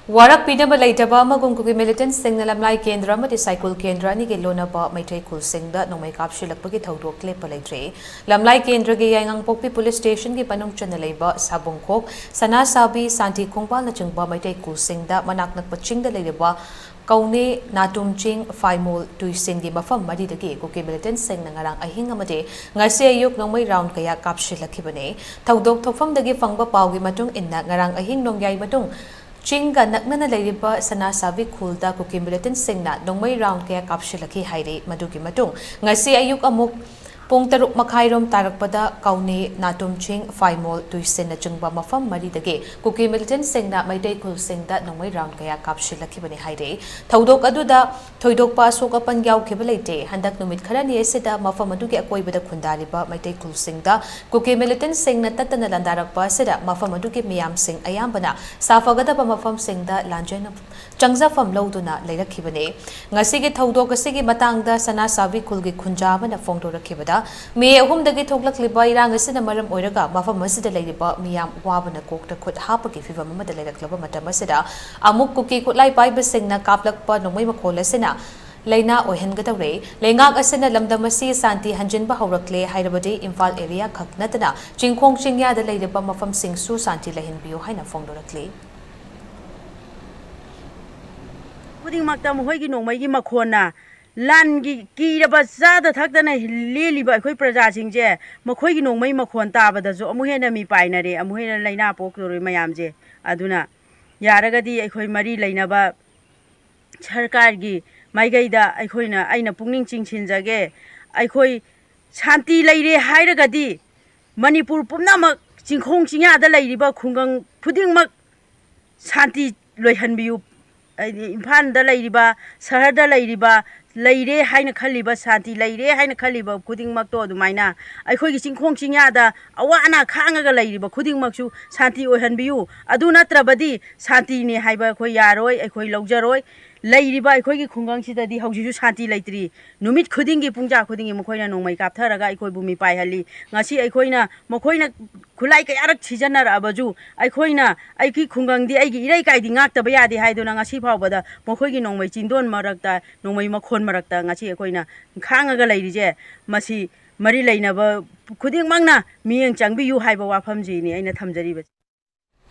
Warak Pidaba Laitaba Magum Kuki Militant Singna Lamlai Kendra Mati Cycle Kendra Niki Lona Ba Maitay Kul Singda Nongmei Kapsilakpagi Thawdok Lepa Laitre Lamlai Kendra Gi Yangang Pokpi Police Station Gi Panung Chanalaiba Sabungkhok Sanasabi Santi Khongbal Nachungba Maitay Kul Singda Manak Nakpachingda Laiba Khunou Natumching Faimol Tuisin Gi Mafam Madidagi Kuki Militant Sing Nangarang Ahing Amade Ngasi Ayuk Nongmei Round Kaya Kapsilakibane Thawdok Thokfam Dagi Fangba Paugi Matung Inna Ngarang Ahing Nongyai Matung Chinga naknana lariba Sanasabi Khulda Kuki Militant singna nongmei round kaya kapsilakhi haire madugi matung ngasi ayuk amuk pung taruk makhairom tarakpada Khunou Natumching Faimol Tuisin na chungba mafam maridagi Kuki Militant singna maitay khul singda nongmei round kaya kapsilakhi bani haire thawdok aduda thoidok pa sokapan yaukhiba leite handak numit kharani esida mafam adugi akoibada khundariba maitay khul singda Kuki Militant singna tatana landarakpa sida mafam adugi miyam sing ayambana safagadaba mafam singda lanjena changjafam loduna leirakhibane ngasigi thawdok asigi matangda Sanasabi khulgi khunja amana fongdorakhibada May ahumdagi thoklakliba irang asina maram oiraga mafam asida leiriba miyam wabana kokta khut hapagi fivam amada leiraklaba matam asida amuk Kuki khutlai paiba singna kaplakpa nongmei makhol asina Laina oihangadawre lengak asina lamdamasi Santi hanjinba haurakle hairabadi Imphal area khaknatana chingkhong chingyada leiriba mafam singsu Santi lahinbiyo haina fongdorakle Puding Makta Mohoigi Nongmei Makhona Langi Kiraba Zada Takana Lily by Koi Praja Singje, Makoigi Nongmei Makhon Taba, the Zomuhena mi pinary, Amuhena Laina Pokuri Mayamje, Aduna Yaragadi, Ekoi Marie Lainaba Charkargi, Maigaida, Ekoina, Aina Punging Chinjage, Ekoi Santi Lady Hairagadi, Manipur Punama, Chinkhong Chinga, the lady Bakungang, Pudding Mak Santi Lohanbiu. Impan da lairiba sahar da lairiba leire haina khaliba Santi leire haina khaliba khuding mak to adumaina aikhoi gi chingkhong chingya da awana khanga ga lairiba khuding mak su Santi oihanbiu adu natrabadi Santi ne haiba khoi yaroi aikhoi laujaroi leiriba aikhoi gi khungang sida di hauji su Santi leitri numit khuding gi pungja khuding gi mokhoina nongmai kaptharaga aikhoi bumi pai hali ngasi aikhoina mokhoina khulai ka yarak chijanar abaju aikhoina aiki khungang di aigi irai kai di ngak ta baya di haiduna ngasi phawbada mokhoigi nongmai chindon marakta nongmai makhon marakta ngasi aikhoina khangaga leirije masi mari leinaba khuding mangna miyeng changbi yu haiba wafam ji ni aina thamjari